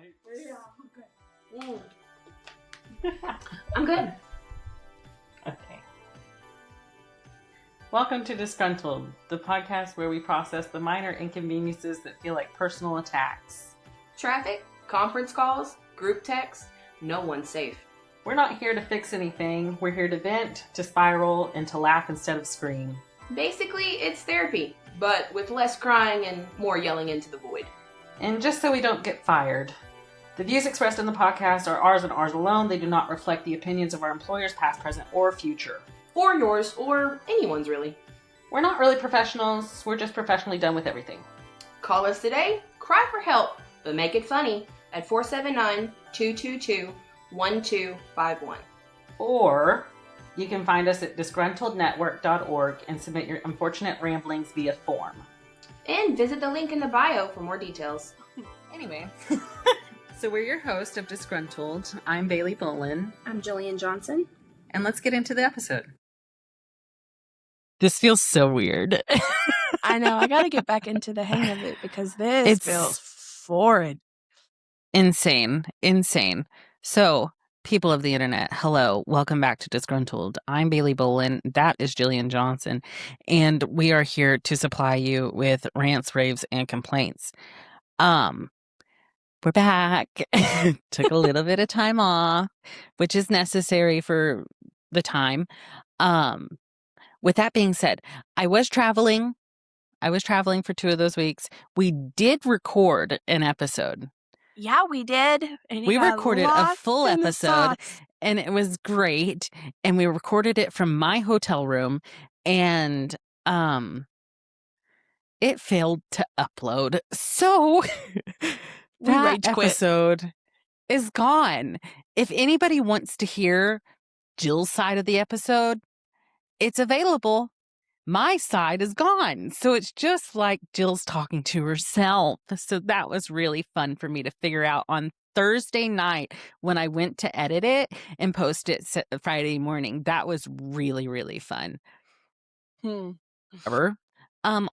Yeah, I'm good. I'm good. Okay. Welcome to Disgruntled, the podcast where we process the minor inconveniences that feel like personal attacks. Traffic, conference calls, group texts, no one's safe. We're not here to fix anything. We're here to vent, to spiral, and to laugh instead of scream. Basically, it's therapy, but with less crying and more yelling into the void. And just so we don't get fired, the views expressed in the podcast are ours and ours alone. They do not reflect the opinions of our employers, past, present, or future. Or yours, or anyone's really. We're not really professionals. We're just professionally done with everything. Call us today, cry for help, but make it funny at 479-222-1251. Or you can find us at disgruntlednetwork.org and submit your unfortunate ramblings via form. And visit the link in the bio for more details. Anyway, so we're your host of Disgruntled. I'm Bailey Bolin. I'm Jillian Johnson. And let's get into the episode. This feels so weird. I know. I got to get back into the hang of it because this feels foreign. Insane. So, people of the internet, hello. Welcome back to Disgruntled. I'm Bailey Bolin. That is Jillian Johnson. And we are here to supply you with rants, raves, and complaints. We're back. Took a little bit of time off, which is necessary for the time. With that being said, I was traveling for 2 of those weeks. We did record an episode. Yeah, we did. And we recorded a full episode and it was great. And we recorded it from my hotel room and it failed to upload. So that episode is gone. If anybody wants to hear Gill's side of the episode, it's available. My side is gone. So it's just like Gill's talking to herself. So that was really fun for me to figure out on Thursday night when I went to edit it and post it Friday morning. That was really, really fun.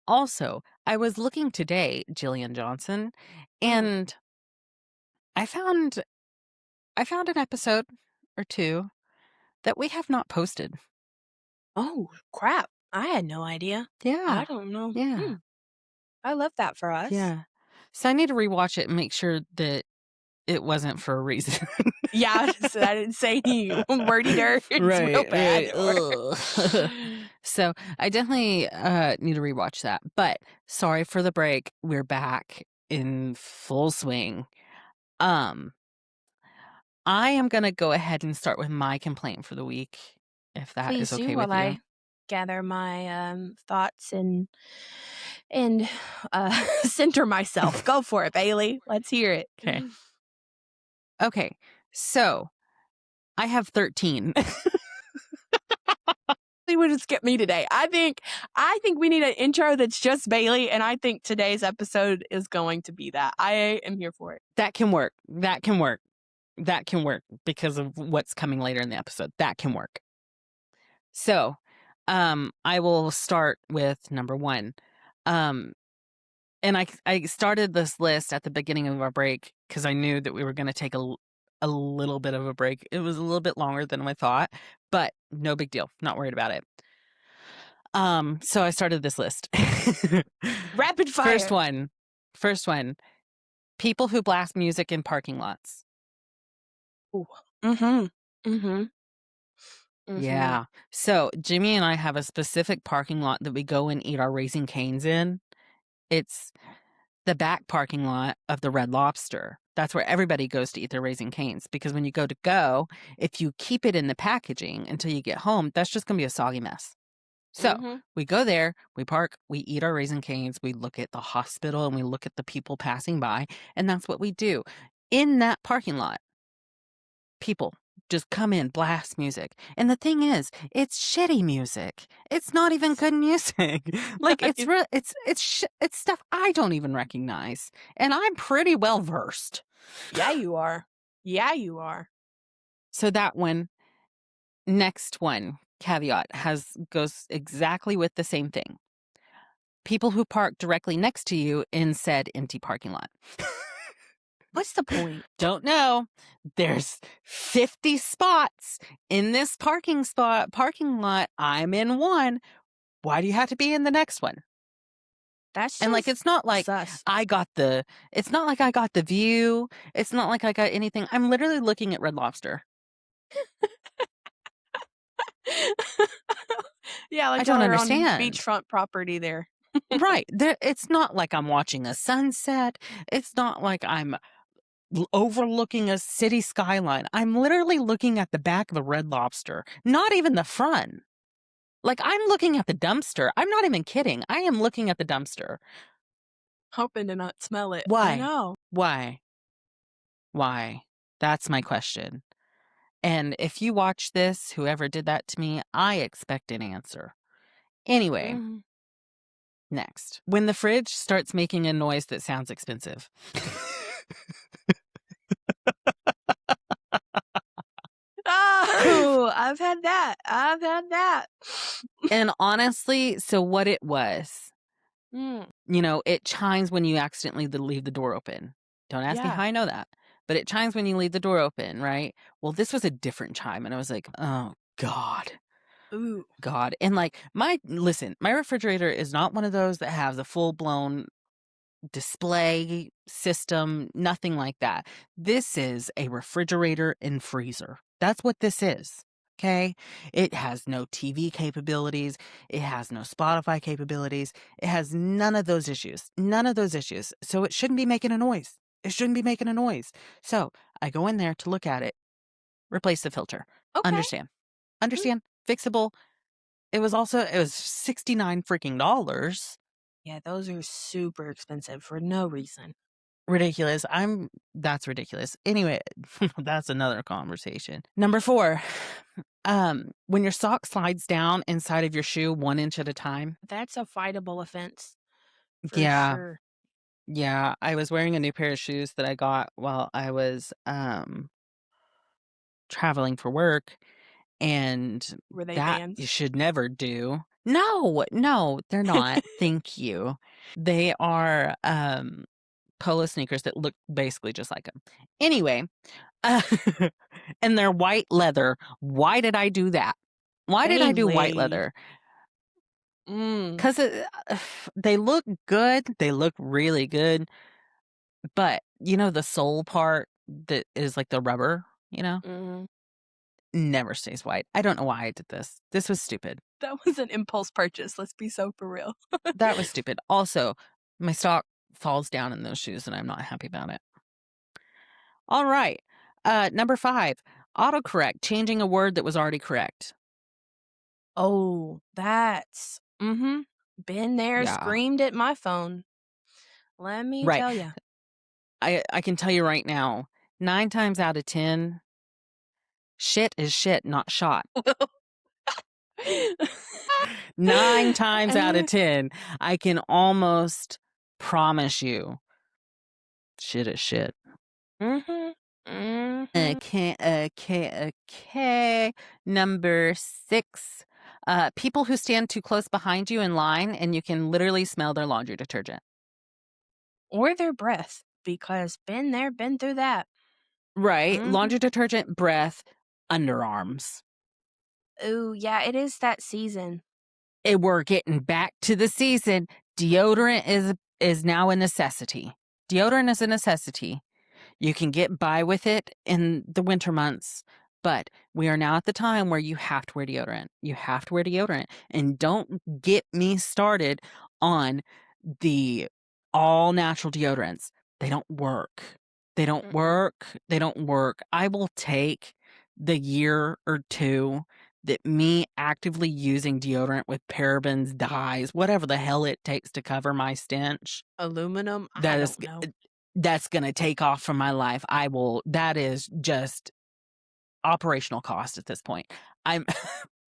Also, I was looking today, Jillian Johnson, and I found an episode or 2 that we have not posted. Oh, crap. I had no idea. Yeah. I don't know. Yeah. I love that for us. Yeah. So I need to rewatch it and make sure that it wasn't for a reason. Yeah, so I didn't say any wordy dirt. It's real bad. So I definitely need to rewatch that. But sorry for the break. We're back in full swing. I am going to go ahead and start with my complaint for the week, if that is okay with you. I gather my thoughts and center myself. Go for it, Bailey. Let's hear it. Okay. So I have 13. You would have skipped me today. I think we need an intro that's just Bailey, and I think today's episode is going to be that. I am here for it. That can work because of what's coming later in the episode. That can work. So, I will start with number 1. And I started this list at the beginning of our break because I knew that we were going to take a little bit of a break. It was a little bit longer than I thought, but no big deal. Not worried about it. So I started this list. Rapid fire. First one. People who blast music in parking lots. Ooh. Yeah. So Jimmy and I have a specific parking lot that we go and eat our Raising Cane's in. It's the back parking lot of the Red Lobster. That's where everybody goes to eat their Raising Cane's, because when you go, if you keep it in the packaging until you get home, that's just going to be a soggy mess. So we go there, we park, we eat our Raising Cane's, we look at the hospital and we look at the people passing by, and that's what we do. In that parking lot, people just come in, blast music. And the thing is, it's shitty music. It's not even good music. Like it's stuff I don't even recognize. And I'm pretty well versed. Yeah, you are. So that one, next one, caveat, goes exactly with the same thing. People who park directly next to you in said empty parking lot. What's the point? Don't know. There's 50 spots in this parking lot. I'm in one. Why do you have to be in the next one? That's And like, just it's not like sus. it's not like I got the view. It's not like I got anything. I'm literally looking at Red Lobster. Yeah, like I don't y'all are on understand. beachfront property there. Right. It's not like I'm watching a sunset. It's not like I'm overlooking a city skyline. I'm literally looking at the back of a Red Lobster, not even the front. Like, I'm looking at the dumpster. I'm not even kidding. I am looking at the dumpster. Hoping to not smell it. Why? I know. Why? That's my question. And if you watch this, whoever did that to me, I expect an answer. Anyway, Mhm. next. When the fridge starts making a noise that sounds expensive. Oh, I've had that. And honestly, so what it was, Mm, it chimes when you accidentally leave the door open. Don't ask me yeah. how I know that, but it chimes when you leave the door open, right? Well, this was a different chime, and I was like, oh, God. Ooh. God. And like, my refrigerator is not one of those that have the full-blown display system, nothing like that. This is a refrigerator and freezer. That's what this is. Okay. It has no TV capabilities. It has no Spotify capabilities. It has none of those issues. None of those issues. So it shouldn't be making a noise. It shouldn't be making a noise. So I go in there to look at it, replace the filter. Okay. Understand? Fixable. It was 69 freaking dollars. Yeah, those are super expensive for no reason. Ridiculous. That's ridiculous. Anyway, that's another conversation. Number 4. When your sock slides down inside of your shoe 1 inch at a time. That's a fightable offense. For Yeah. sure. Yeah. I was wearing a new pair of shoes that I got while I was traveling for work, and Were they that you Vans? should never do. No, they're not. Thank you. They are polo sneakers that look basically just like them. Anyway, and they're white leather. Why did I do that? Why did I do white Bailey. leather? Mm. Because they look good. They look really good. But, the sole part that is like the rubber, Mhm. never stays white. I don't know why I did this. This was stupid. That was an impulse purchase. Let's be so for real. That was stupid. Also, my stock falls down in those shoes, and I'm not happy about it. All right. Number 5, autocorrect, changing a word that was already correct. Oh, that's been there, Yeah. screamed at my phone. Let me Right. tell you. I can tell you right now, 9 times out of 10, shit is shit, not shot. 9 times out of 10, I can almost promise you, shit is shit. Okay. Number 6, people who stand too close behind you in line and you can literally smell their laundry detergent. Or their breath, because been there, been through that. Right. Mhm. Laundry detergent, breath, underarms. Ooh, yeah, it is that season. We're getting back to the season. Deodorant is now a necessity. Deodorant is a necessity. You can get by with it in the winter months, but we are now at the time where you have to wear deodorant. You have to wear deodorant. And don't get me started on the all natural deodorants. They don't work. They don't work. They don't work. I will take the year or 2 that me actively using deodorant with parabens, dyes, whatever the hell it takes to cover my stench. Aluminum, I That is, don't know. that's going to take off from my life. That is just operational cost at this point.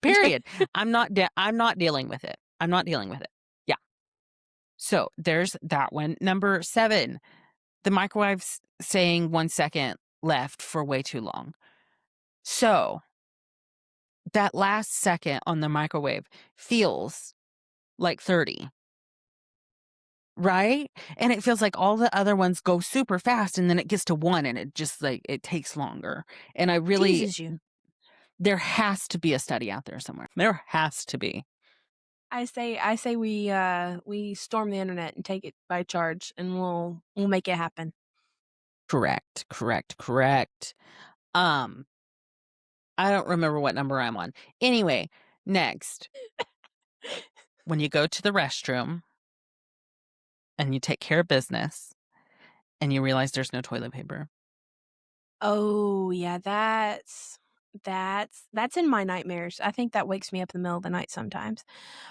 Period. I'm not dealing with it. I'm not dealing with it. Yeah. So there's that one. Number 7, the microwave's saying 1 second left for way too long. So that last second on the microwave feels like 30. right? And it feels like all the other ones go super fast, and then it gets to one, and it just like it takes longer. And I really, Teases you. there has to be a study out there somewhere. There has to be. I say we storm the internet and take it by charge, and we'll make it happen. Correct. I don't remember what number I'm on. Anyway, next, when you go to the restroom and you take care of business and you realize there's no toilet paper. Oh yeah, that's in my nightmares. I think that wakes me up in the middle of the night sometimes,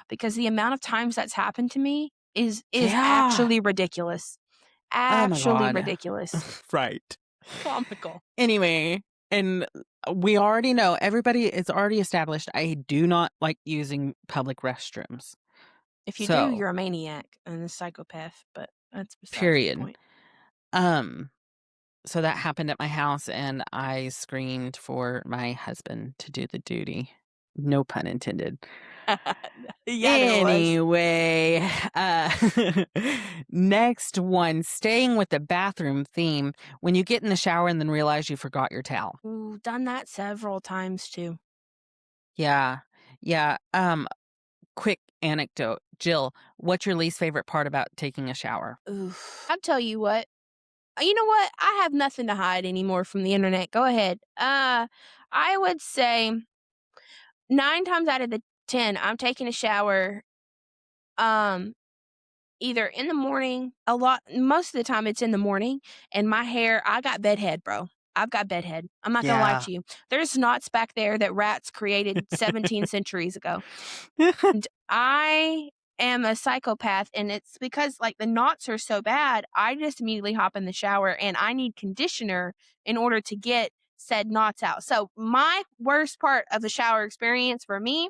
because the amount of times that's happened to me is Yeah. actually ridiculous. Oh my Actually God. ridiculous. Right. Comical. Anyway, and we already know, everybody is already established, I do not like using public restrooms. If you do, So, you're a maniac and a psychopath, but that's besides the period. point. So that happened at my house, and I screamed for my husband to do the duty. No pun intended. Yeah, there was. Anyway, next one, staying with the bathroom theme. When you get in the shower and then realize you forgot your towel. Ooh, done that several times too. Yeah. Quick anecdote. Jill, what's your least favorite part about taking a shower? Oof. I'll tell you what. You know what? I have nothing to hide anymore from the internet. Go ahead. I would say 9 times out of the 10, I'm taking a shower, either in the morning, most of the time it's in the morning, and my hair, I got bedhead, bro. I've got bedhead. I'm not gonna lie Yeah. to you. There's knots back there that rats created 17 centuries ago. And I am a psychopath, and it's because like the knots are so bad, I just immediately hop in the shower and I need conditioner in order to get said knots out. So my worst part of the shower experience for me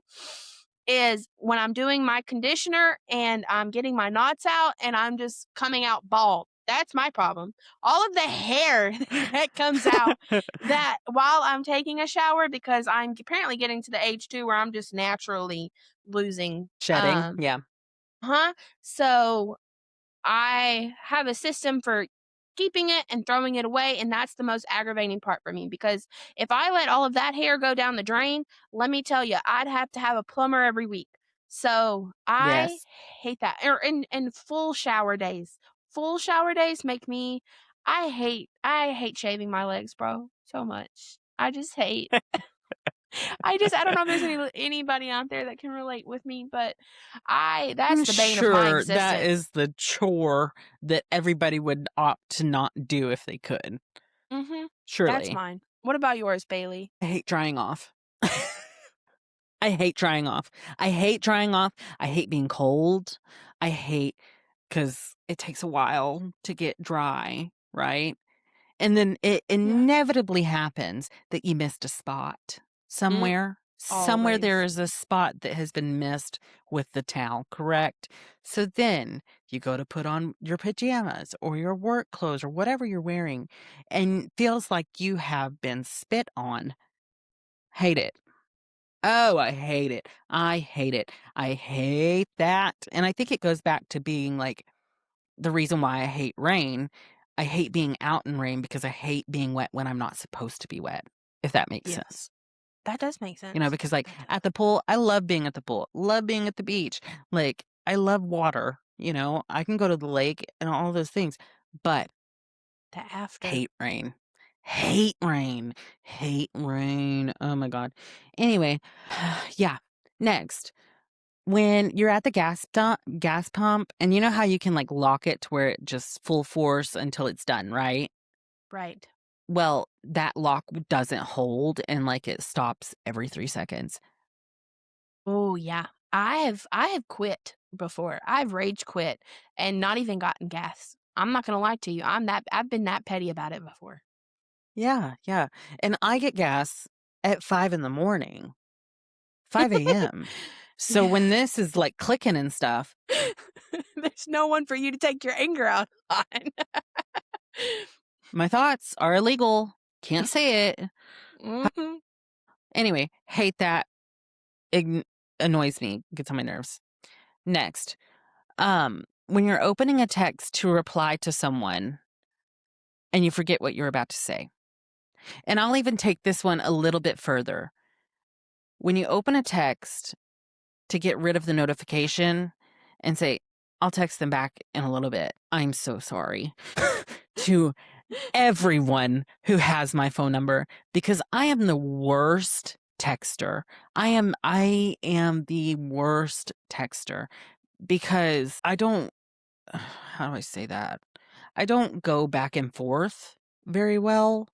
is when I'm doing my conditioner and I'm getting my knots out and I'm just coming out bald. That's my problem. All of the hair that comes out that while I'm taking a shower, because I'm apparently getting to the age too where I'm just naturally losing Shedding. Yeah. So I have a system for keeping it and throwing it away, and that's the most aggravating part for me, because if I let all of that hair go down the drain, let me tell you, I'd have to have a plumber every week. So I Yes. hate that. Or in full shower days. Full shower days make me I hate shaving my legs, bro, so much. I just hate I don't know if there's anybody out there that can relate with me, but that's the bane of my Sure, existence. that is the chore that everybody would opt to not do if they could. Mm-hmm. Surely. That's mine. What about yours, Bailey? I hate drying off. I hate drying off. I hate being cold. I hate, because it takes a while to get dry, right? And then it inevitably happens that you missed a spot somewhere. Somewhere there Always. is a spot that has been missed with the towel, correct? So then you go to put on your pajamas or your work clothes or whatever you're wearing, and feels like you have been spit on. Hate it. Oh, I hate it. I hate it. I hate that. And I think it goes back to being like the reason why I hate rain. I hate being out in rain because I hate being wet when I'm not supposed to be wet, if that makes sense. That does make sense. You know, because like at the pool, I love being at the pool, love being at the beach. Like, I love water, you know, I can go to the lake and all those things, but the after. hate rain. Hate rain. Hate rain. Oh my God. Anyway, yeah. Next, when you're at the gas pump, and you know how you can like lock it to where it just full force until it's done, right? Right. Well, that lock doesn't hold, and like it stops every 3 seconds. Oh yeah. I have quit before. I've rage quit and not even gotten gas. I'm not gonna lie to you. I've been that petty about it before. Yeah. And I get gas at 5 in the morning, 5 a.m. So when this is like clicking and stuff, there's no one for you to take your anger out on. my thoughts are illegal. Can't say it. Mm-hmm. Anyway, hate that. Annoys me. Gets on my nerves. Next, when you're opening a text to reply to someone and you forget what you're about to say. And I'll even take this one a little bit further. When you open a text to get rid of the notification and say, I'll text them back in a little bit. I'm so sorry to everyone who has my phone number, because I am the worst texter. I am the worst texter because I don't, how do I say that? I don't go back and forth very well.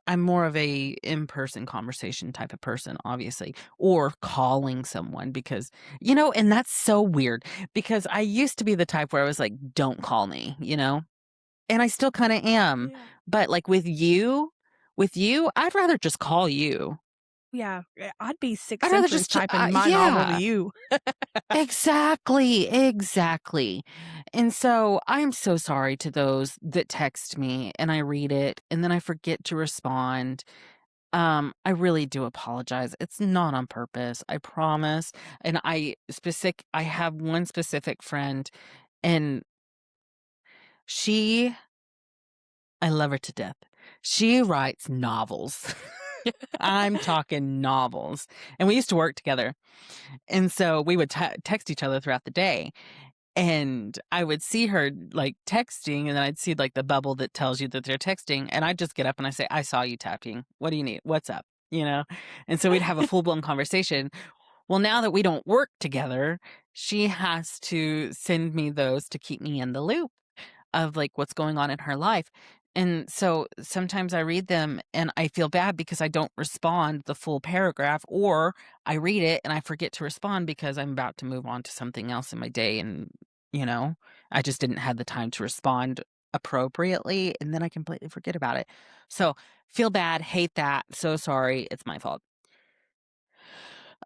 I'm more of a in-person conversation type of person, obviously, or calling someone because, and that's so weird because I used to be the type where I was like, don't call me, and I still kind of am. Yeah. But like with you, I'd rather just call you. Yeah, I'd be 6 I'd rather centuries just, typing my novel to yeah. you. Exactly. And so I'm so sorry to those that text me and I read it and then I forget to respond. I really do apologize. It's not on purpose, I promise. And I have one specific friend and I love her to death. She writes novels. I'm talking novels. And we used to work together. And so we would text each other throughout the day. And I would see her like texting, and then I'd see like the bubble that tells you that they're texting. And I'd just get up and I say, I saw you tapping. What do you need? What's up? And so we'd have a full blown conversation. Well, now that we don't work together, she has to send me those to keep me in the loop of like what's going on in her life. And so sometimes I read them and I feel bad because I don't respond the full paragraph, or I read it and I forget to respond because I'm about to move on to something else in my day. And, I just didn't have the time to respond appropriately. And then I completely forget about it. So feel bad, hate that. So sorry. It's my fault.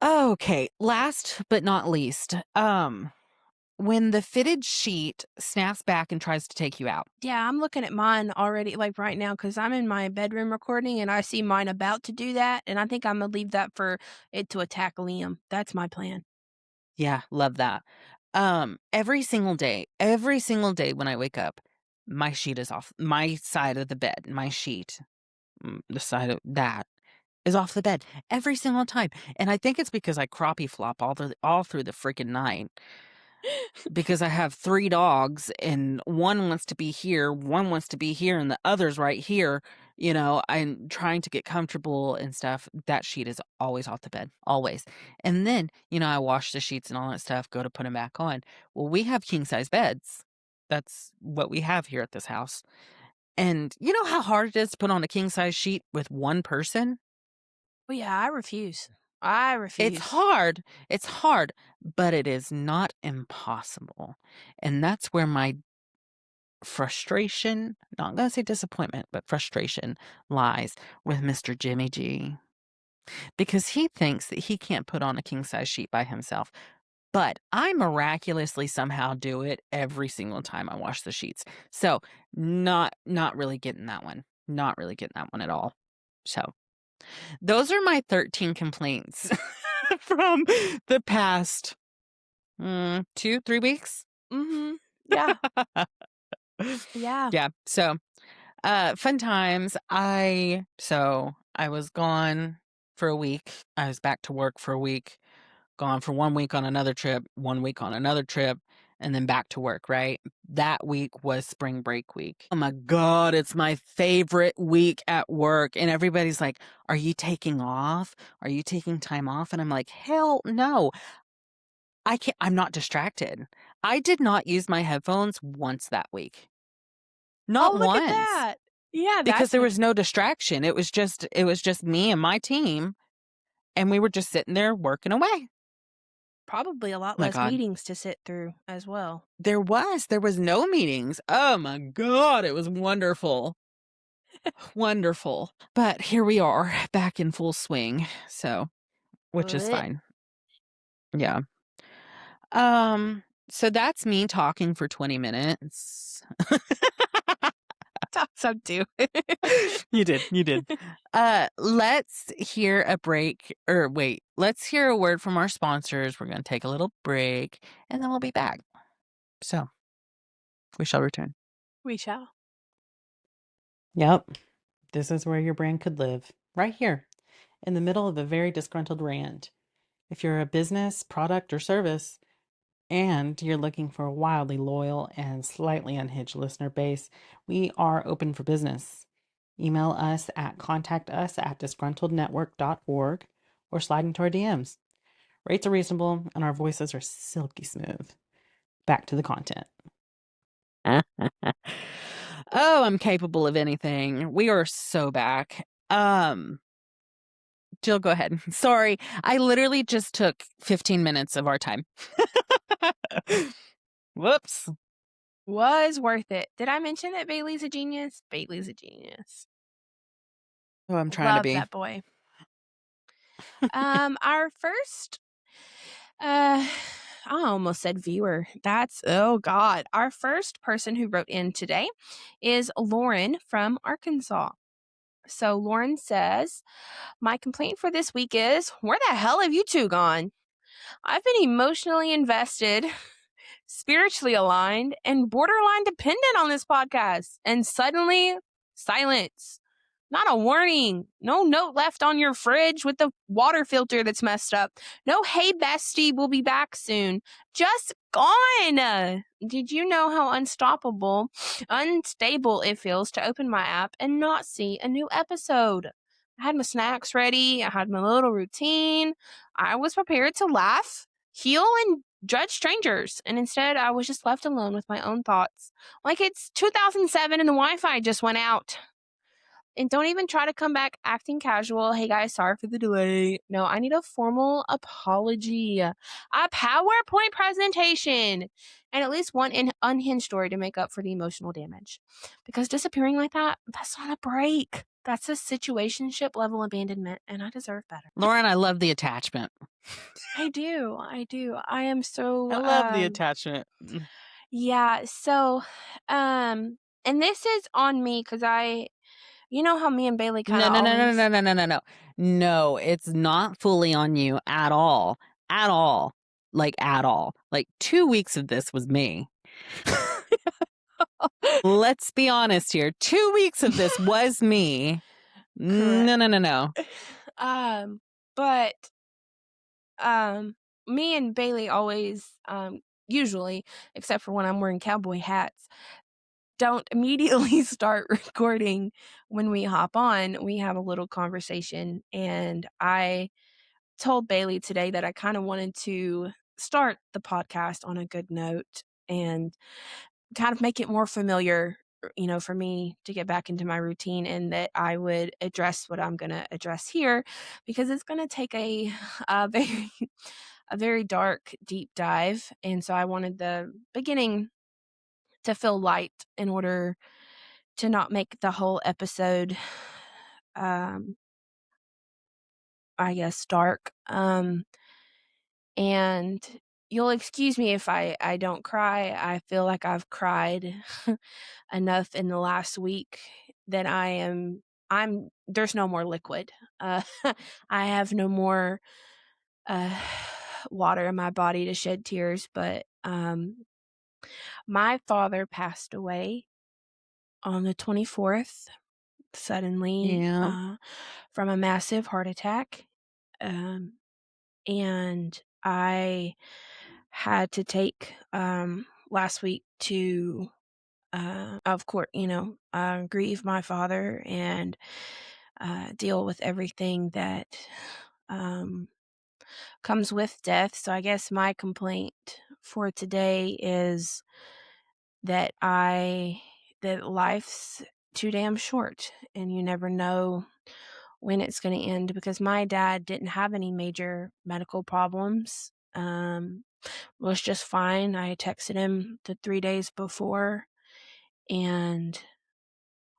Okay. Last but not least, when the fitted sheet snaps back and tries to take you out. Yeah, I'm looking at mine already, like right now, because I'm in my bedroom recording and I see mine about to do that. And I think I'm going to leave that for it to attack Liam. That's my plan. Yeah, love that. Every single day when I wake up, my sheet is off my side of the bed. My sheet, the side of that is off the bed every single time. And I think it's because I crappie flop all through the freaking night. Because I have 3 dogs and one wants to be here, one wants to be here, and the other's right here. I'm trying to get comfortable and stuff. That sheet is always off the bed, always. And then, I wash the sheets and all that stuff, go to put them back on. Well, we have king size beds. That's what we have here at this house. And you know how hard it is to put on a king size sheet with one person? Well, yeah, I refuse. I refuse. It's hard, but it is not impossible. And that's where my frustration, not going to say disappointment, but frustration lies with Mr. Jimmy G. Because he thinks that he can't put on a king size sheet by himself. But I miraculously somehow do it every single time I wash the sheets. So not really getting that one. Not really getting that one at all. So those are my 13 complaints from the past 2-3 weeks. Mm-hmm. Yeah. Yeah. Yeah. So fun times. I was gone for a week. I was back to work for a week, gone for 1 week on another trip, 1 week on another trip, and then back to work, right? That week was spring break week. Oh my God, it's my favorite week at work. And everybody's like, are you taking off? Are you taking time off? And I'm like, hell no. I'm not distracted. I did not use my headphones once that week. Not Oh, look once. at that. Yeah, Because there was no distraction. It was just me and my team, and we were just sitting there working away. probably a lot My less God. meetings to sit through as well. There was no meetings. Oh my God, it was wonderful. Wonderful. But here we are back in full swing. So, which is Lit. fine. Yeah. So that's me talking for 20 minutes. thought so too. You did. Let's hear a break, or wait, let's hear a word from our sponsors. We're going to take a little break, and then we'll be back. So, we shall return. We shall. Yep, this is where your brand could live, right here, in the middle of a very disgruntled rant. If you're a business, product, or service, and you're looking for a wildly loyal and slightly unhinged listener base, we are open for business. Email us at contactus@disgruntlednetwork.org or slide into our DMs. Rates are reasonable and our voices are silky smooth. Back to the content. Oh, I'm capable of anything. We are so back. Jill, go ahead. Sorry, I literally just took 15 minutes of our time. Whoops. Was worth it. Did I mention that Bailey's a genius? Bailey's a genius. Oh, I'm trying Love to be. that boy. Our first I almost said viewer. Oh God. Our first person who wrote in today is Lauren from Arkansas. So Lauren says, my complaint for this week is, where the hell have you two gone? I've been emotionally invested, spiritually aligned, and borderline dependent on this podcast. And suddenly, silence. Not a warning. No note left on your fridge with the water filter that's messed up. No, hey, bestie, we'll be back soon. Just gone. Did you know how unstable it feels to open my app and not see a new episode? I had my snacks ready. I had my little routine. I was prepared to laugh, heal, and judge strangers. And instead, I was just left alone with my own thoughts. Like it's 2007 and the Wi-Fi just went out. And don't even try to come back acting casual. Hey guys, sorry for the delay. No, I need a formal apology, a PowerPoint presentation, and at least one unhinged story to make up for the emotional damage. Because disappearing like that, that's not a break. That's a situationship level abandonment, and I deserve better. Lauren, I love the attachment. I do. I am so. I love the attachment. Yeah. So, and this is on me because you know how me and Bailey kind of No. No, it's not fully on you at all. At all. Like, at all. Like, 2 weeks of this was me. Let's be honest here. 2 weeks of this was me. No. But me and Bailey always usually, except for when I'm wearing cowboy hats, don't immediately start recording when we hop on. We have a little conversation, and I told Bailey today that I kind of wanted to start the podcast on a good note and kind of make it more familiar, for me to get back into my routine, and that I would address what I'm going to address here, because it's going to take a very, a very dark, deep dive. And so I wanted the beginning to feel light in order to not make the whole episode, I guess, dark. And you'll excuse me if I don't cry. I feel like I've cried enough in the last week that there's no more liquid. I have no more water in my body to shed tears. But my father passed away on the 24th, suddenly, from a massive heart attack. And I had to take last week to, of course, grieve my father and deal with everything that comes with death. So I guess my complaint for today is that life's too damn short, and you never know when it's going to end, because my dad didn't have any major medical problems. Was just fine. I texted him the 3 days before, and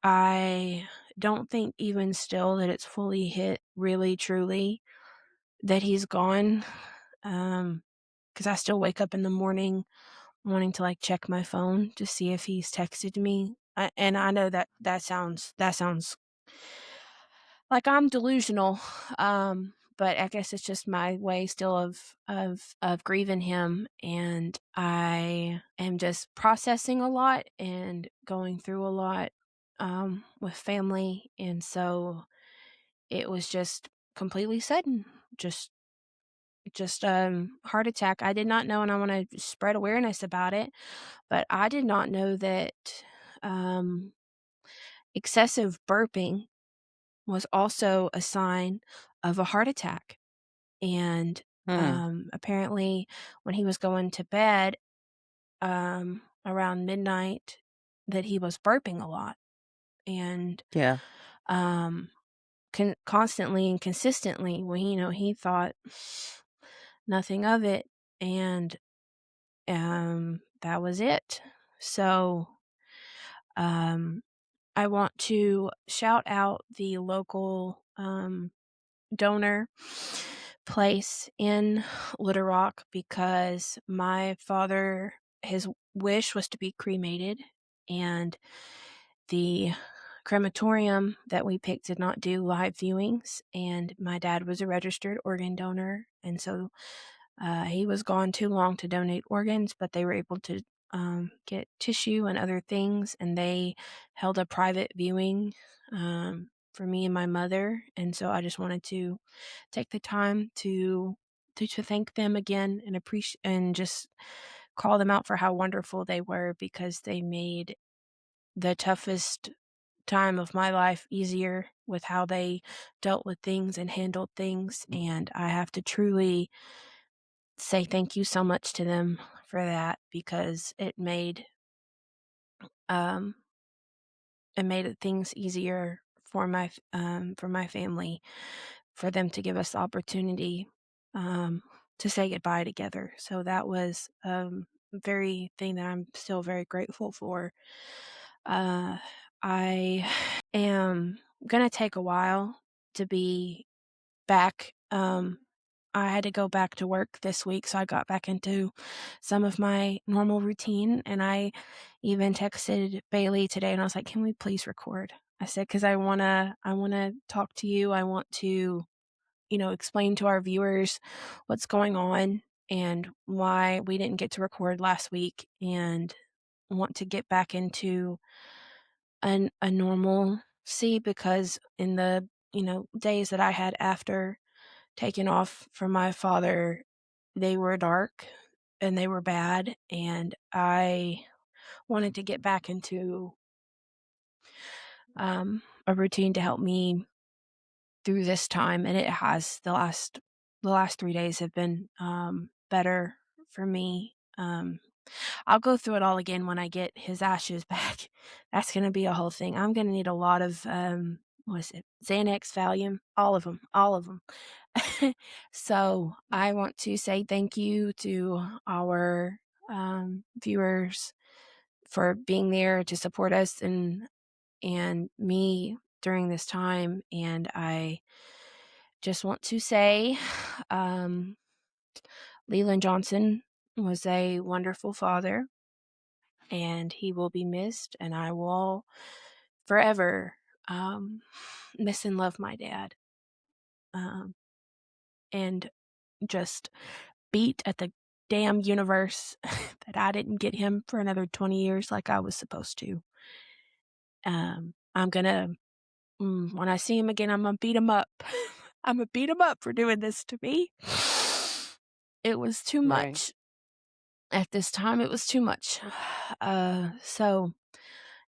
I don't think even still that it's fully hit, really, truly, that he's gone. Because I still wake up in the morning wanting to check my phone to see if he's texted me. and I know that sounds like I'm delusional, but I guess it's just my way still of grieving him, and I am just processing a lot and going through a lot with family, and so it was just completely sudden, just heart attack. I did not know, and I want to spread awareness about it, but I did not know that excessive burping was also a sign of a heart attack. And apparently, when he was going to bed around midnight, that he was burping a lot, and Yeah. constantly and consistently. Well, he thought nothing of it, and that was it. So I want to shout out the local donor place in Little Rock, because my father, his wish was to be cremated, and the crematorium that we picked did not do live viewings, and my dad was a registered organ donor, and so he was gone too long to donate organs, but they were able to get tissue and other things, and they held a private viewing for me and my mother. And so I just wanted to take the time to thank them again, and appreciate, and just call them out for how wonderful they were, because they made the toughest time of my life easier with how they dealt with things and handled things. And I have to truly say thank you so much to them for that, because it made things easier for my family, for them to give us the opportunity to say goodbye together. So that was very thing that I'm still very grateful for. I am gonna take a while to be back. I had to go back to work this week, so I got back into some of my normal routine, and I even texted Bailey today, and I was like, "Can we please record?" I said, "Because I wanna talk to you. I want to, explain to our viewers what's going on and why we didn't get to record last week, and want to get back into a normalcy, because in the days that I had after taken off from my father, they were dark and they were bad, and I wanted to get back into a routine to help me through this time, and it has. The last 3 days have been better for me. I'll go through it all again when I get his ashes back. That's going to be a whole thing. I'm going to need a lot of what is it? Xanax, Valium, all of them. So I want to say thank you to our viewers for being there to support us and me during this time. And I just want to say, Leland Johnson was a wonderful father, and he will be missed, and I will forever miss and love my dad, and just beat at the damn universe that I didn't get him for another 20 years like I was supposed to. I'm gonna, when I see him again, I'm gonna beat him up. I'm gonna beat him up for doing this to me. It was too Right. much. At this time, it was too much. So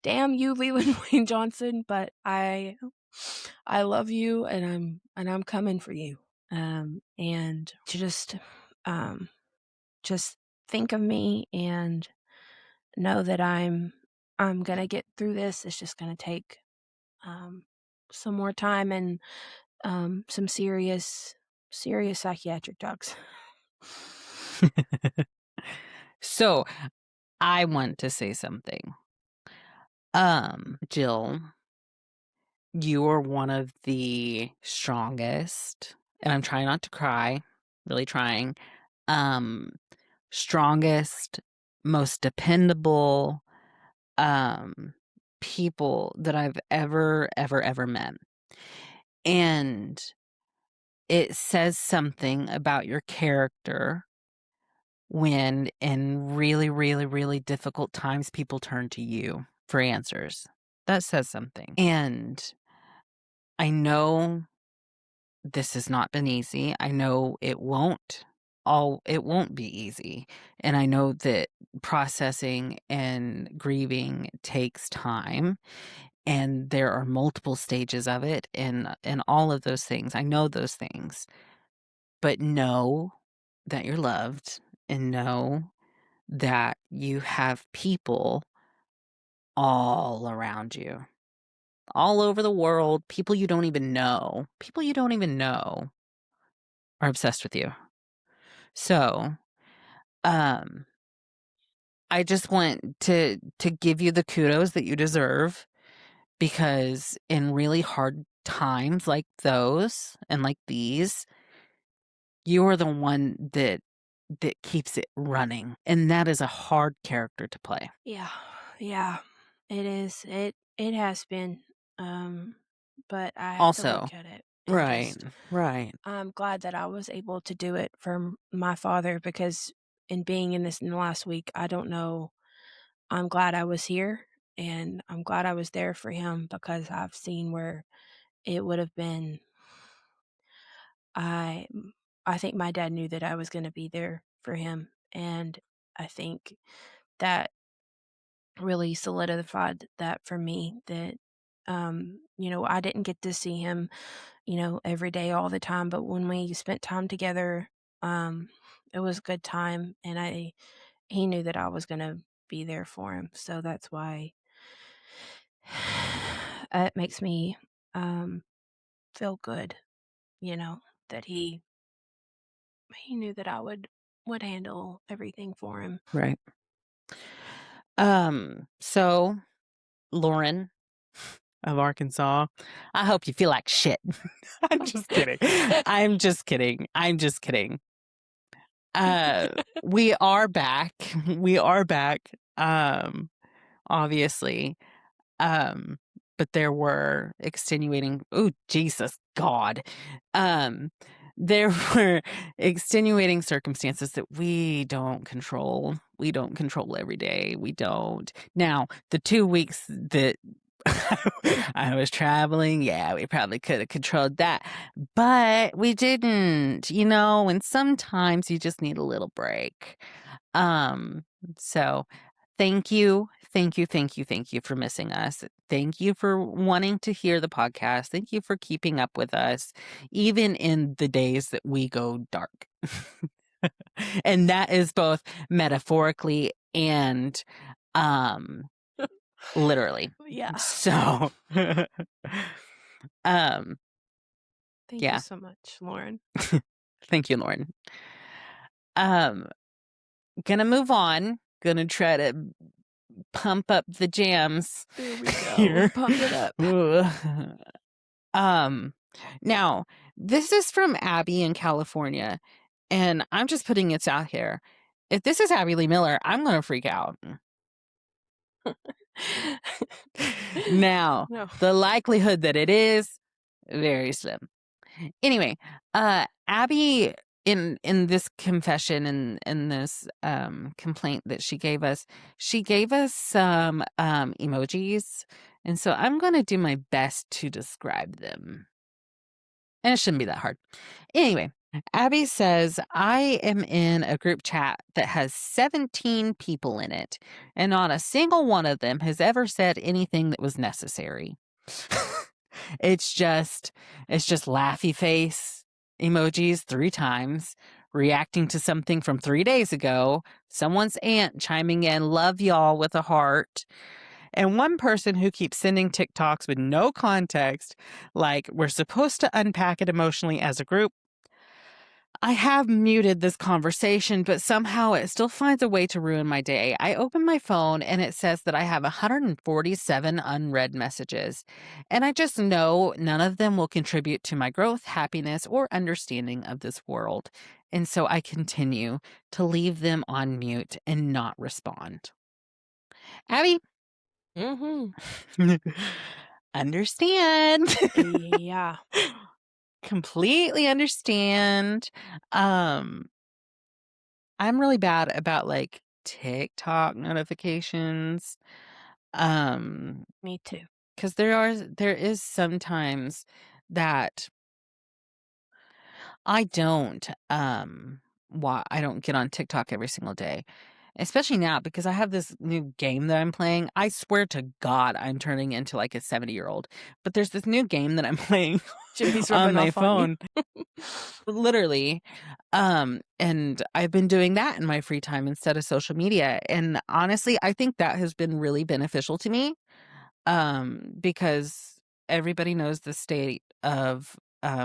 damn you, Leland Wayne Johnson, but I love you, and I'm coming for you. And to just think of me and know that I'm gonna get through this. It's just gonna take some more time and some serious psychiatric drugs. So I want to say something. Jill, you are one of the strongest, and I'm trying not to cry, really trying. Strongest, most dependable, people that I've ever met. And it says something about your character when in really, really, really difficult times people turn to you for answers. That says something. And I know this has not been easy. I know it won't be easy. And I know that processing and grieving takes time, and there are multiple stages of it, and all of those things. I know those things. But know that you're loved, and know that you have people all around you, all over the world, people you don't even know are obsessed with you. So, I just want to give you the kudos that you deserve, because in really hard times like those and like these, you are the one that keeps it running, and that is a hard character to play. Yeah, it is. It has been. But I have to Also, look at it. And right. I'm glad that I was able to do it for my father, because in being in this in the last week, I don't know. I'm glad I was here, and I'm glad I was there for him, because I've seen where it would have been. I think my dad knew that I was going to be there for him, and I think that really solidified that for me, that I didn't get to see him, every day all the time, but when we spent time together, it was a good time, and he knew that I was going to be there for him. So that's why it makes me feel good, that he knew that I would handle everything for him. Right. So Lauren of Arkansas, I hope you feel like shit. I'm just kidding. I'm just kidding. We are back. Obviously. But there were extenuating, oh Jesus God. There were extenuating circumstances that we don't control. We don't control every day. We don't. Now, the 2 weeks that I was traveling, yeah, we probably could have controlled that, but we didn't, and sometimes you just need a little break. So thank you for missing us. Thank you for wanting to hear the podcast. Thank you for keeping up with us, even in the days that we go dark. And that is both metaphorically and literally. Yeah. So Thank yeah. you so much, Lauren. Thank you, Lauren. Gonna move on. Gonna try to pump up the jams. There we go. Here. Pump it up. Now, this is from Abby in California, and I'm just putting it out here. If this is Abby Lee Miller, I'm gonna freak out. Now, No. the likelihood that it is very slim. Anyway, Abby, in this confession and in this complaint that she gave us some emojis, and so I'm going to do my best to describe them, and it shouldn't be that hard. Anyway, Abby says, I am in a group chat that has 17 people in it, and not a single one of them has ever said anything that was necessary. It's just laughy face emojis 3 times, reacting to something from 3 days ago, someone's aunt chiming in, love y'all, with a heart, and one person who keeps sending TikToks with no context, like we're supposed to unpack it emotionally as a group. I have muted this conversation, but somehow it still finds a way to ruin my day. I open my phone and it says that I have 147 unread messages, and I just know none of them will contribute to my growth, happiness, or understanding of this world. And so I continue to leave them on mute and not respond. Abby, Mm-hmm. Understand. Yeah. Completely understand. I'm really bad about like TikTok notifications. Me too. Because there is sometimes that I don't I don't get on TikTok every single day. Especially now because I have this new game that I'm playing. I swear to God I'm turning into like a 70-year-old. But there's this new game that I'm playing Jimmy's on rubbing my off on phone. Literally. And I've been doing that in my free time instead of social media. And honestly, I think that has been really beneficial to me. Because everybody knows the state of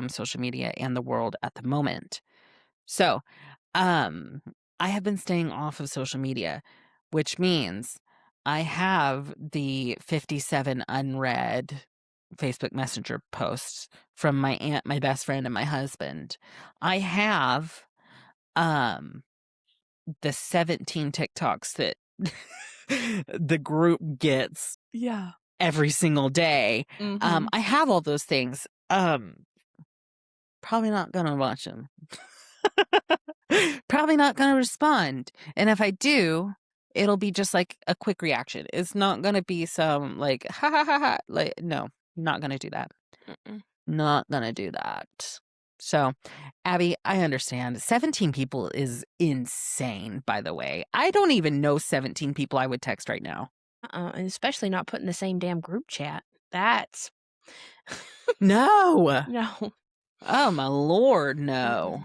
social media and the world at the moment. So, I have been staying off of social media, which means I have the 57 unread Facebook Messenger posts from my aunt, my best friend, and my husband. I have the 17 TikToks that the group gets Yeah. every single day. Mm-hmm. I have all those things. Probably not gonna watch them. Probably not gonna respond. And if I do, it'll be just like a quick reaction. It's not gonna be some like ha ha ha ha. Like no, not gonna do that. Mm-mm. Not gonna do that. So, Abby, I understand. 17 people is insane, by the way. I don't even know 17 people I would text right now. And especially not putting the same damn group chat. That's No. no. Oh my Lord, no.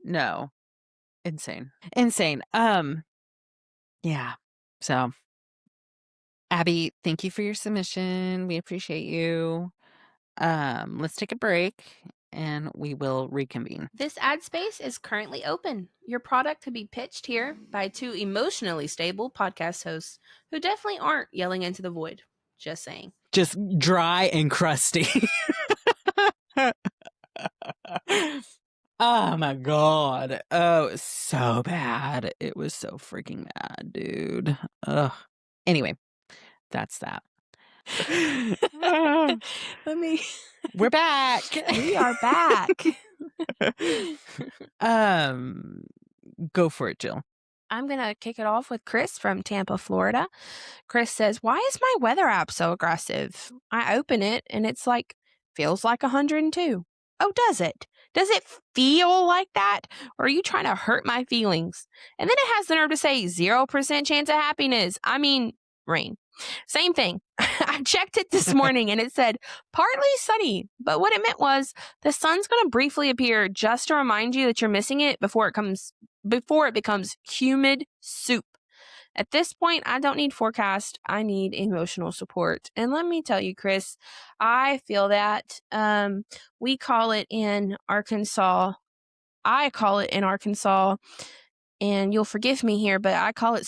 No. Insane. Insane. Yeah. So, Abby, thank you for your submission. We appreciate you. Let's take a break and we will reconvene. This ad space is currently open. Your product could be pitched here by two emotionally stable podcast hosts who definitely aren't yelling into the void. Just saying. Just dry and crusty. Oh my God. Oh, it was so bad. It was so freaking bad, dude. Ugh. Anyway, that's that. We're back. We are back. Go for it, Jill. I'm going to kick it off with Chris from Tampa, Florida. Chris says, "Why is my weather app so aggressive? I open it and it's like, feels like 102. Oh, does it? Does it feel like that? Or are you trying to hurt my feelings?" And then it has the nerve to say 0% chance of happiness. I mean, rain. Same thing. I checked it this morning and it said partly sunny, but what it meant was the sun's going to briefly appear just to remind you that you're missing it before it becomes humid soup. At this point, I don't need forecast. I need emotional support. And let me tell you, Chris, I feel that. We call it in Arkansas. I call it in Arkansas, and you'll forgive me here, but I call it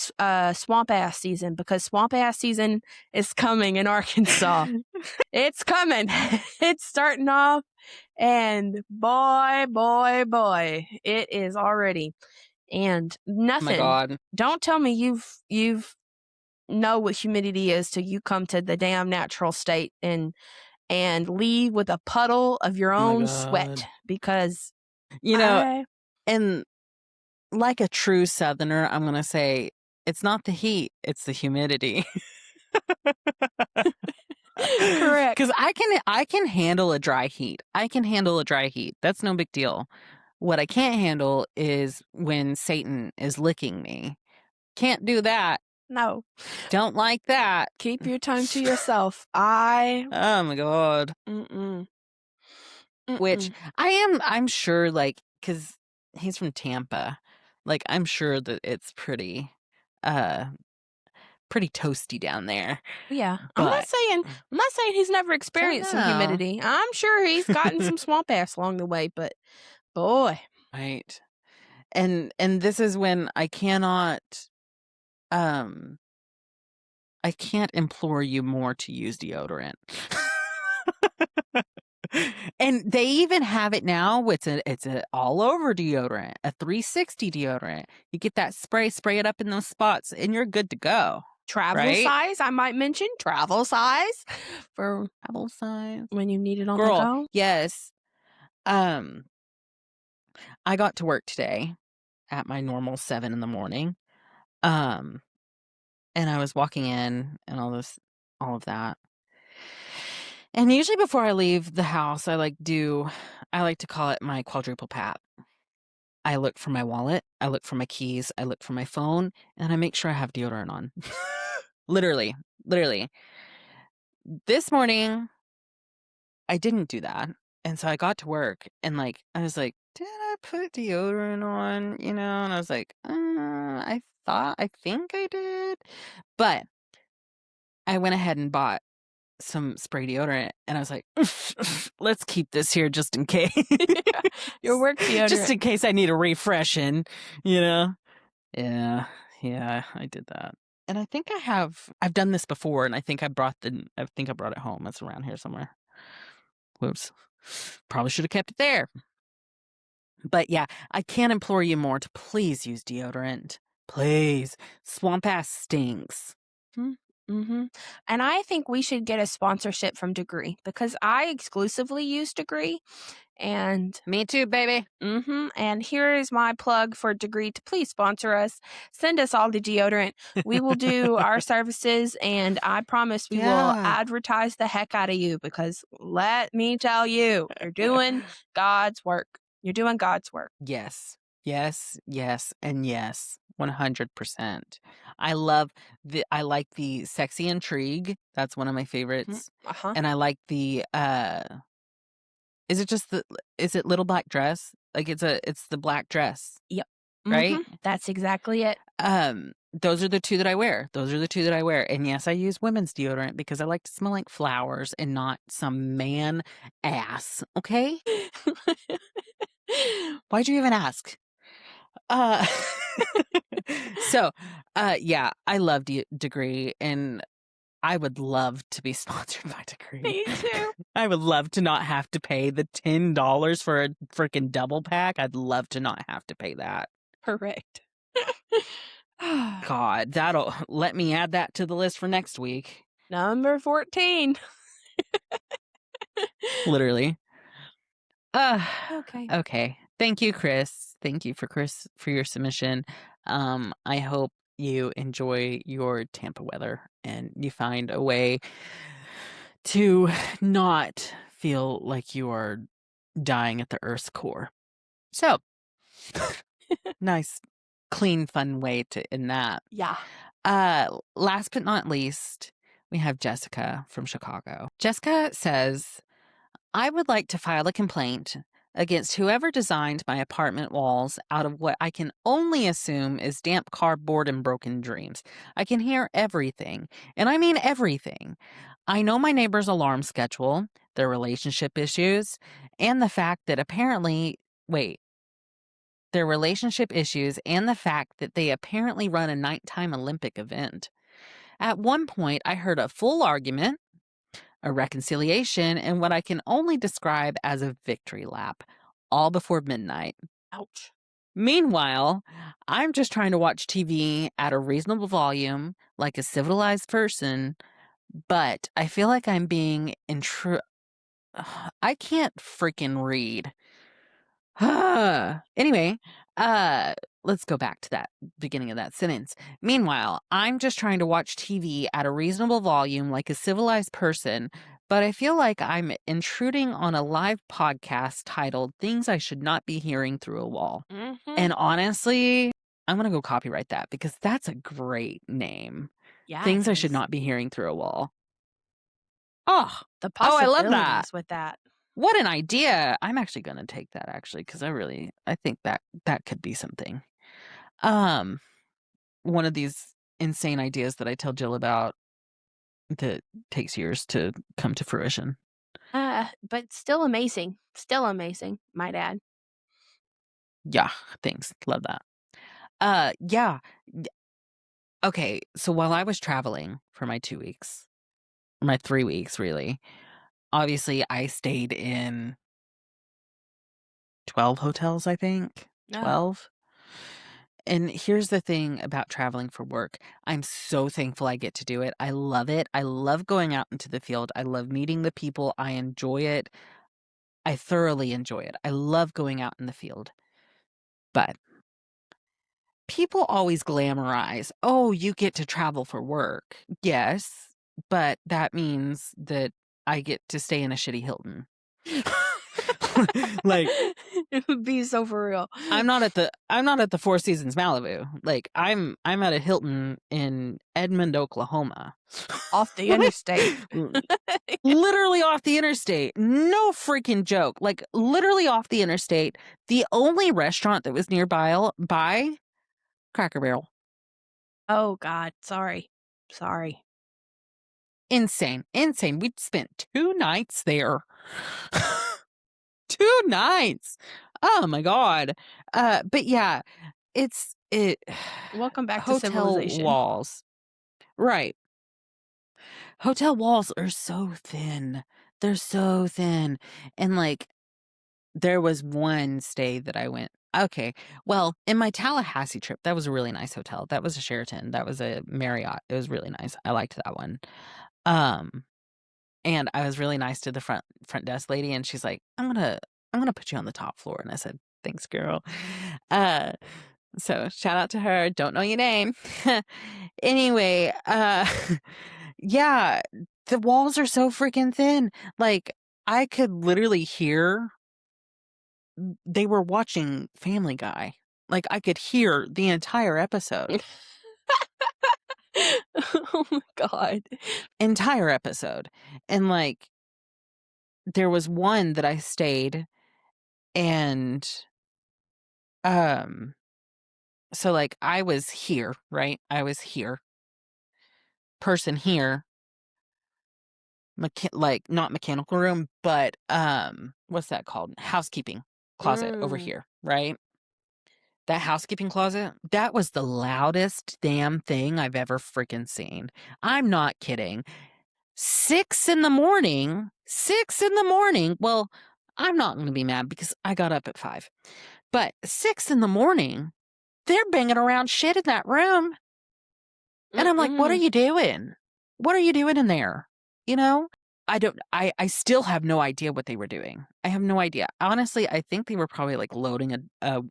swamp ass season because swamp ass season is coming in Arkansas. It's coming. It's starting off, and boy, it is already. And nothing. Oh my God. Don't tell me you've know what humidity is till you come to the damn natural state and leave with a puddle of your own sweat, because and like a true Southerner, I'm gonna say it's not the heat, it's the humidity. Correct. Because I can handle a dry heat. That's no big deal. What I can't handle is when Satan is licking me. Can't do that. No. Don't like that. Keep your tongue to yourself. Oh my God. Which I'm sure, like, because he's from Tampa, like, I'm sure that it's pretty toasty down there. Yeah. But I'm not saying he's never experienced some humidity. I'm sure he's gotten some swamp ass along the way, but boy. Right. And this is when I can't implore you more to use deodorant. And they even have it now. It's a all over deodorant, a 360 deodorant. You get that spray it up in those spots, and you're good to go. Travel Right? size, I might mention travel size for Travel size. when you need it on the Girl, go. yes. I got to work today at my normal 7 in the morning. And I was walking in and all of that. And usually before I leave the house, I like to call it my quadruple pat. I look for my wallet, I look for my keys, I look for my phone, and I make sure I have deodorant on. Literally. This morning, I didn't do that. And so I got to work and I was like, did I put deodorant on? And I was like, I think I did. But I went ahead and bought some spray deodorant and I was like, let's keep this here just in case. Your work deodorant. Just in case I need a refreshing, Yeah, I did that. And I think I've done this before and I think I brought it home. It's around here somewhere. Whoops. Probably should have kept it there. But yeah, I can't implore you more to please use deodorant. Please. Swamp ass stinks. Mm-hmm. And I think we should get a sponsorship from Degree because I exclusively use Degree. And me too, baby. And here is my plug for Degree to please sponsor us. Send us all the deodorant. We will do our services, and I promise we will advertise the heck out of you because let me tell you, you're doing God's work. You're doing God's work. Yes, and yes. 100%. I like the sexy intrigue. That's one of my favorites. And I like the is it little black dress? It's the black dress. Yep. Right? That's exactly it. Those are the two that I wear. And yes, I use women's deodorant because I like to smell like flowers and not some man ass. Okay? Why'd you even ask? So, yeah, I love Degree, and I would love to be sponsored by Degree. Me too. I would love to not have to pay the $10 for a freaking double pack. I'd love to not have to pay that. Correct. God, let me add that to the list for next week. Number 14. Literally. Okay. Okay. Thank you, Chris. Thank you for your submission. I hope you enjoy your Tampa weather and you find a way to not feel like you are dying at the Earth's core. So, nice, clean, fun way to end that. Yeah. Last but not least, we have Jessica from Chicago. Jessica says, I would like to file a complaint against whoever designed my apartment walls out of what I can only assume is damp cardboard and broken dreams. I can hear everything, and I mean everything. I know my neighbor's alarm schedule, their relationship issues, and the fact that they apparently run a nighttime Olympic event. At one point, I heard a full argument, a reconciliation, and what I can only describe as a victory lap, all before midnight. Ouch. Meanwhile, I'm just trying to watch TV at a reasonable volume, like a civilized person, but I feel like I'm being I can't freaking read. Anyway, let's go back to that beginning of that sentence. Meanwhile, I'm just trying to watch TV at a reasonable volume like a civilized person, but I feel like I'm intruding on a live podcast titled Things I Should Not Be Hearing Through a Wall. And honestly, I'm going to go copyright that because that's a great name. Yeah. Things I Should Not Be Hearing Through a Wall. The I love possibilities that. with that. What an idea. I'm actually going to take that because I think that could be something. One of these insane ideas that I tell Jill about that takes years to come to fruition. But still amazing. Still amazing, might add. Yeah, thanks. Love that. Yeah. Okay, so while I was traveling for my 2 weeks, my 3 weeks really, obviously I stayed in 12 hotels, I think. 12. And here's the thing about traveling for work. I'm so thankful I get to do it. I love it. I love going out into the field. I love meeting the people. I enjoy it. I thoroughly enjoy it. I love going out in the field. But people always glamorize, oh, you get to travel for work. Yes, but that means that I get to stay in a shitty Hilton. Like, it would be so for real. I'm not at the Four Seasons Malibu. Like, I'm at a Hilton in Edmond, Oklahoma. Off the interstate. Literally off the interstate. No freaking joke. Like, literally off the interstate. The only restaurant that was nearby by Cracker Barrel. Oh God, sorry. Insane. We'd spent 2 nights there. 2 nights. Oh my God. But yeah, it Welcome back to hotel civilization. walls. Right. Hotel walls are so thin. They're so thin. And like, there was one stay that I went, okay, well, in my Tallahassee trip, that was a really nice hotel. That was a Sheraton. That was a Marriott. It was really nice. I liked that one. And I was really nice to the front desk lady, and she's like, I'm gonna put you on the top floor. And I said, thanks, girl. So shout out to her. Don't know your name. Anyway, yeah, the walls are so freaking thin. Like, I could literally hear they were watching Family Guy. Like, I could hear the entire episode. Oh my God. Entire episode. And like, there was one that I stayed, and so like, I was here, right? I was here. Person here. Like, not mechanical room, but what's that called? Housekeeping closet over here, right? That housekeeping closet, that was the loudest damn thing I've ever freaking seen. I'm not kidding. 6 in the morning. Well, I'm not going to be mad because I got up at 5. But 6 in the morning, they're banging around shit in that room. And I'm like, what are you doing? What are you doing in there? You know? I still have no idea what they were doing. I have no idea. Honestly, I think they were probably like loading a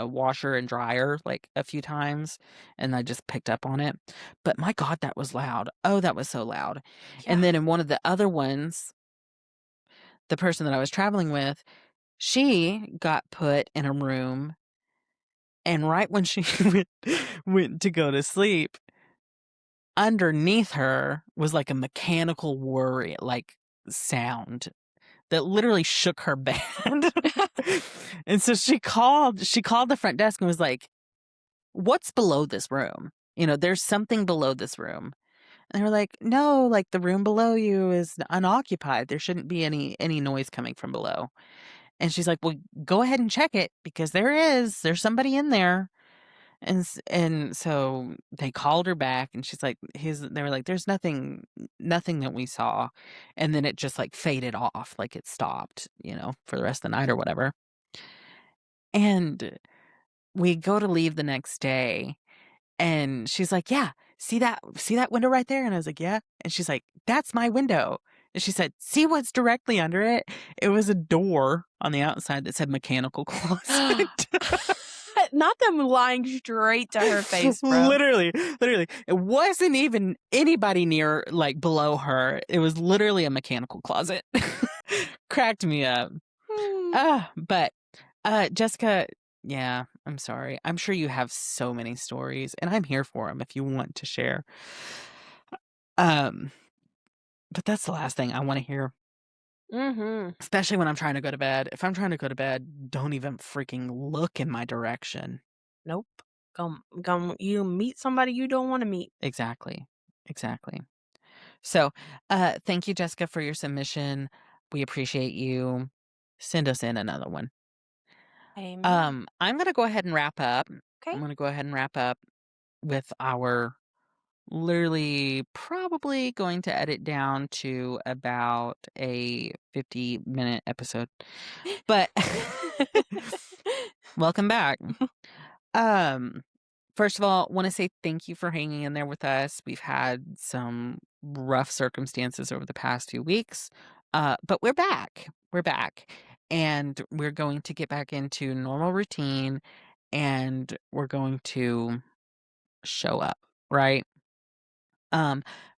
washer and dryer like a few times, and I just picked up on it. But my God, that was loud. Oh, that was so loud. Yeah. And then in one of the other ones, the person that I was traveling with, she got put in a room, and right when she went to go to sleep, underneath her was like a mechanical worry, like, sound that literally shook her bed. And so she called the front desk and was like, what's below this room? You know, there's something below this room. And they were like, no, like, the room below you is unoccupied. There shouldn't be any noise coming from below. And she's like, well, go ahead and check it, because there's somebody in there. And so they called her back, and she's like, they were like, there's nothing that we saw. And then it just like faded off, like it stopped, you know, for the rest of the night or whatever. And we go to leave the next day, and she's like, yeah, see that window right there? And I was like, yeah. And she's like, that's my window. And she said, see what's directly under it? It was a door on the outside that said mechanical closet. Not them lying straight to her face, bro. Literally. It wasn't even anybody near, like, below her. It was literally a mechanical closet. Cracked me up. But Jessica, yeah, I'm sorry. I'm sure you have so many stories, and I'm here for them if you want to share. But that's the last thing I want to hear. Especially when I'm trying to go to bed. If I'm trying to go to bed, don't even freaking look in my direction. Nope. You meet somebody you don't want to meet. Exactly. So, thank you, Jessica, for your submission. We appreciate you. Send us in another one. Amen. I'm going to go ahead and wrap up. Okay. I'm going to go ahead and wrap up with our literally probably going to edit down to about a 50-minute episode. But welcome back. First of all, want to say thank you for hanging in there with us. We've had some rough circumstances over the past few weeks, but we're back. We're back, and we're going to get back into normal routine, and we're going to show up, right?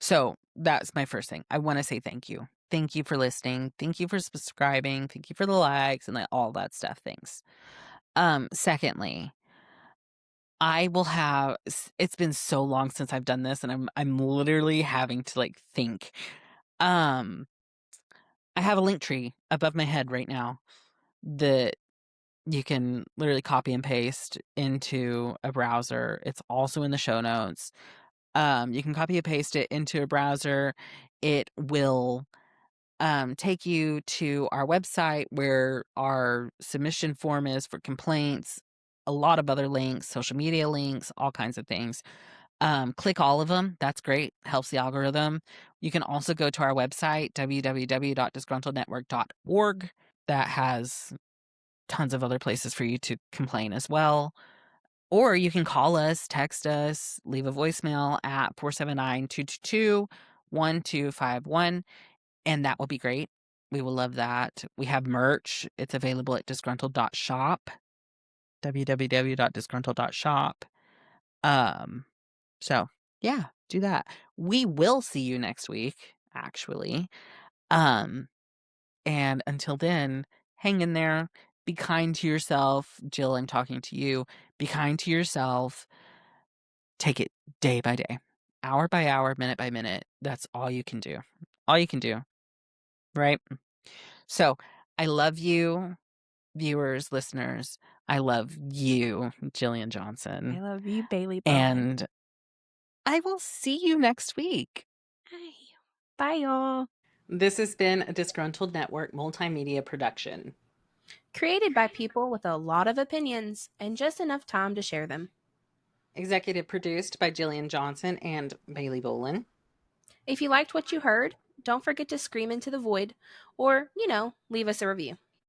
So that's my first thing. I want to say thank you. Thank you for listening. Thank you for subscribing. Thank you for the likes and all that stuff. Thanks. Secondly, I will have it's been so long since I've done this, and I'm literally having to think. Um I have a link tree above my head right now that you can literally copy and paste into a browser. It's also in the show notes. You can copy and paste it into a browser. It will take you to our website where our submission form is for complaints, a lot of other links, social media links, all kinds of things. Click all of them. That's great. Helps the algorithm. You can also go to our website, www.disgruntlednetwork.org. That has tons of other places for you to complain as well. Or you can call us, text us, leave a voicemail at 479-222-1251, and that will be great. We will love that. We have merch. It's available at disgruntled.shop, www.disgruntled.shop. So yeah, do that. We will see you next week, actually. And until then, hang in there. Be kind to yourself. Jill, I'm talking to you. Be kind to yourself. Take it day by day, hour by hour, minute by minute. That's all you can do. All you can do. Right? So I love you, viewers, listeners. I love you, Jillian I Johnson. love you, Bailey Bowman. And I will see you next week. Hi. Bye, y'all. This has been a Disgruntled Network multimedia production. Created by people with a lot of opinions and just enough time to share them. Executive produced by Jillian Johnson and Bailey Bolin. If you liked what you heard, don't forget to scream into the void or, leave us a review.